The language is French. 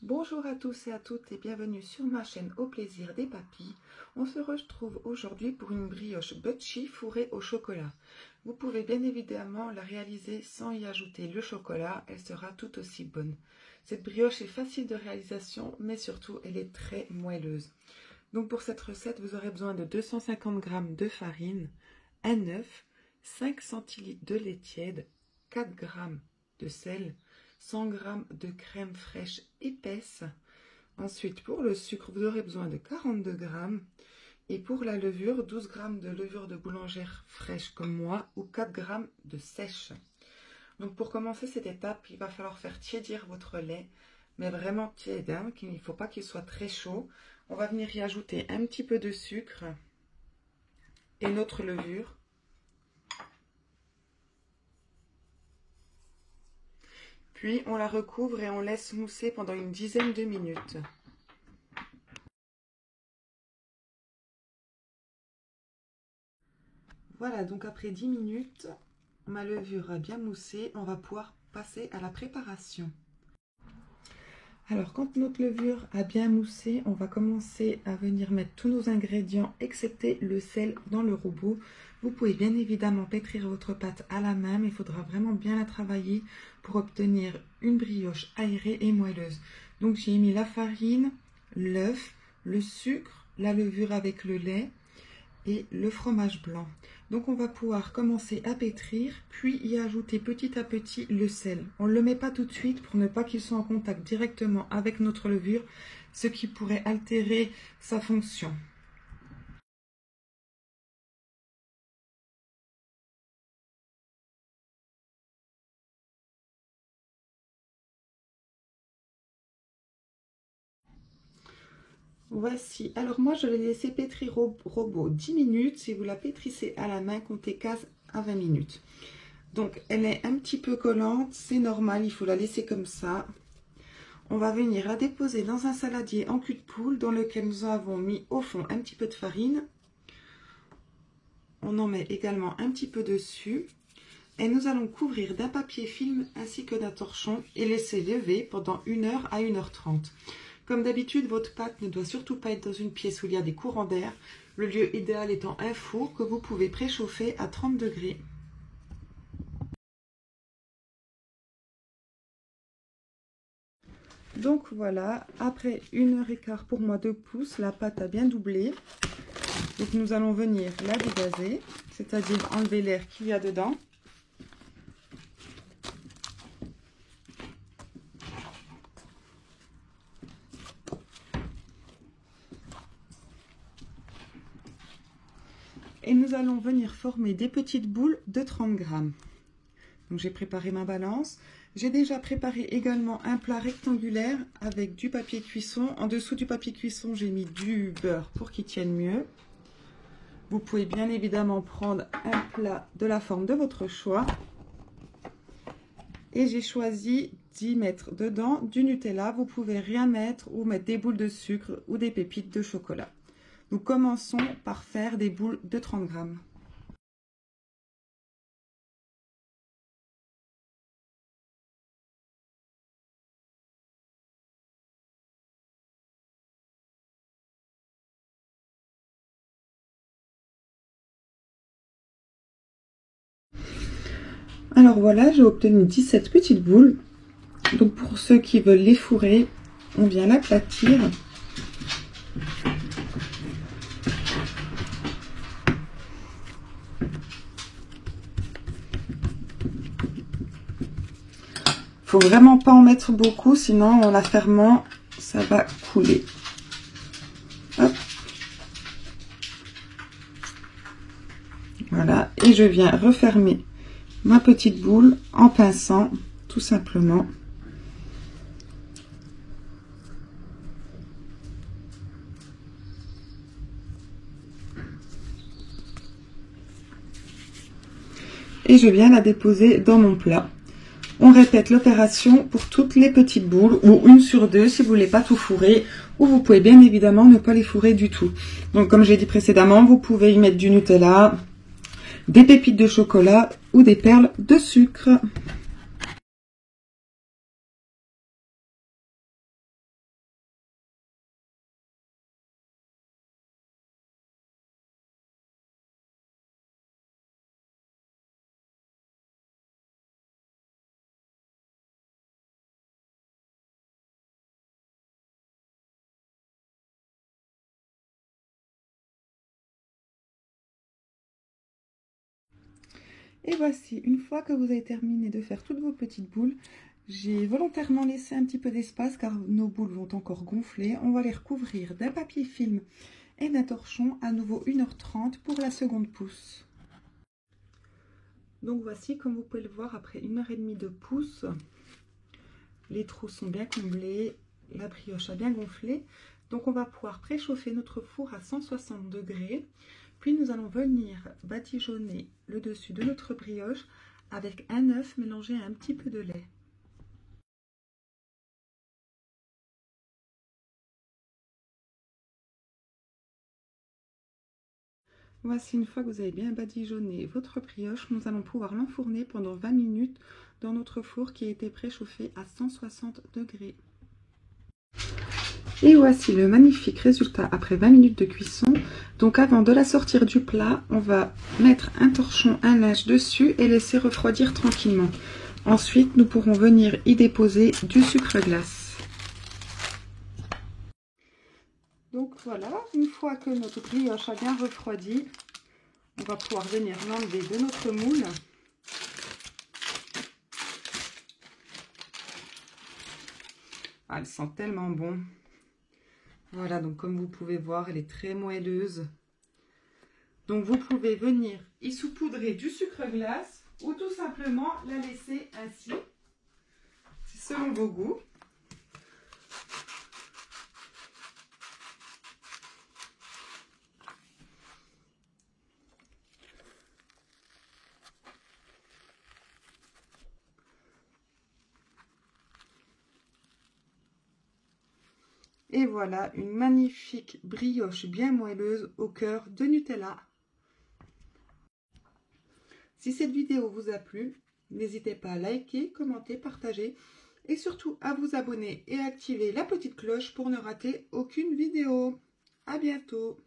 Bonjour à tous et à toutes et bienvenue sur ma chaîne Au plaisir des papilles. On se retrouve aujourd'hui pour une brioche Buttchee fourrée au chocolat. Vous pouvez bien évidemment la réaliser sans y ajouter le chocolat, elle sera tout aussi bonne. Cette brioche est facile de réalisation mais surtout elle est très moelleuse. Donc pour cette recette vous aurez besoin de 250 g de farine, un œuf, 5 centilitres de lait tiède, 4 g de sel, 100 g de crème fraîche épaisse. Ensuite, pour le sucre, vous aurez besoin de 42 g. Et pour la levure, 12 g de levure de boulangère fraîche comme moi ou 4 g de sèche. Donc pour commencer cette étape, il va falloir faire tiédir votre lait, mais vraiment tiède, hein, il ne faut pas qu'il soit très chaud. On va venir y ajouter un petit peu de sucre et notre levure. Puis on la recouvre et on laisse mousser pendant une dizaine de minutes. Voilà, donc après 10 minutes, ma levure a bien moussé. On va pouvoir passer à la préparation. Alors, quand notre levure a bien moussé, on va commencer à venir mettre tous nos ingrédients, excepté le sel, dans le robot. Vous pouvez bien évidemment pétrir votre pâte à la main, mais il faudra vraiment bien la travailler pour obtenir une brioche aérée et moelleuse. Donc, j'ai mis la farine, l'œuf, le sucre, la levure avec le lait et le fromage blanc. Donc on va pouvoir commencer à pétrir, puis y ajouter petit à petit le sel. On ne le met pas tout de suite pour ne pas qu'il soit en contact directement avec notre levure, ce qui pourrait altérer sa fonction. Voici, alors moi je l'ai laissé pétrir au robot 10 minutes. Si vous la pétrissez à la main, comptez 15 à 20 minutes. Donc elle est un petit peu collante, c'est normal, il faut la laisser comme ça. On va venir la déposer dans un saladier en cul de poule dans lequel nous avons mis au fond un petit peu de farine. On en met également un petit peu dessus. Et nous allons couvrir d'un papier film ainsi que d'un torchon et laisser lever pendant 1 heure à 1h30. Comme d'habitude, votre pâte ne doit surtout pas être dans une pièce où il y a des courants d'air. Le lieu idéal étant un four que vous pouvez préchauffer à 30 degrés. Donc voilà, après 1h15 pour moi de pouce, la pâte a bien doublé. Donc nous allons venir la dégazer, c'est-à-dire enlever l'air qu'il y a dedans. Et nous allons venir former des petites boules de 30 g. Donc j'ai préparé ma balance. J'ai déjà préparé également un plat rectangulaire avec du papier cuisson. En dessous du papier cuisson, j'ai mis du beurre pour qu'il tienne mieux. Vous pouvez bien évidemment prendre un plat de la forme de votre choix. Et j'ai choisi d'y mettre dedans du Nutella. Vous pouvez rien mettre ou mettre des boules de sucre ou des pépites de chocolat. Nous commençons par faire des boules de 30 g. Alors voilà, j'ai obtenu 17 petites boules. Donc pour ceux qui veulent les fourrer, on vient l'aplatir. Faut vraiment pas en mettre beaucoup, sinon en la fermant, ça va couler. Hop. Voilà, et je viens refermer ma petite boule en pinçant, tout simplement. Et je viens la déposer dans mon plat. On répète l'opération pour toutes les petites boules, ou 1 sur 2 si vous voulez pas tout fourrer, ou vous pouvez bien évidemment ne pas les fourrer du tout. Donc comme j'ai dit précédemment, vous pouvez y mettre du Nutella, des pépites de chocolat ou des perles de sucre. Et voici, une fois que vous avez terminé de faire toutes vos petites boules, j'ai volontairement laissé un petit peu d'espace car nos boules vont encore gonfler. On va les recouvrir d'un papier film et d'un torchon, à nouveau 1h30 pour la seconde pousse. Donc voici, comme vous pouvez le voir, après 1h30 de pousse, les trous sont bien comblés, la brioche a bien gonflé. Donc on va pouvoir préchauffer notre four à 160 degrés. Puis nous allons venir badigeonner le dessus de notre brioche avec un œuf mélangé à un petit peu de lait. Voici, une fois que vous avez bien badigeonné votre brioche, nous allons pouvoir l'enfourner pendant 20 minutes dans notre four qui a été préchauffé à 160 degrés. Et voici le magnifique résultat après 20 minutes de cuisson. Donc avant de la sortir du plat, on va mettre un torchon, un linge dessus et laisser refroidir tranquillement. Ensuite, nous pourrons venir y déposer du sucre glace. Donc voilà, une fois que notre brioche a bien refroidi, on va pouvoir venir l'enlever de notre moule. Ah, elle sent tellement bon. Voilà, donc comme vous pouvez voir, elle est très moelleuse. Donc vous pouvez venir y saupoudrer du sucre glace ou tout simplement la laisser ainsi. C'est selon vos goûts. Et voilà, une magnifique brioche bien moelleuse au cœur de Nutella. Si cette vidéo vous a plu, n'hésitez pas à liker, commenter, partager et surtout à vous abonner et activer la petite cloche pour ne rater aucune vidéo. À bientôt!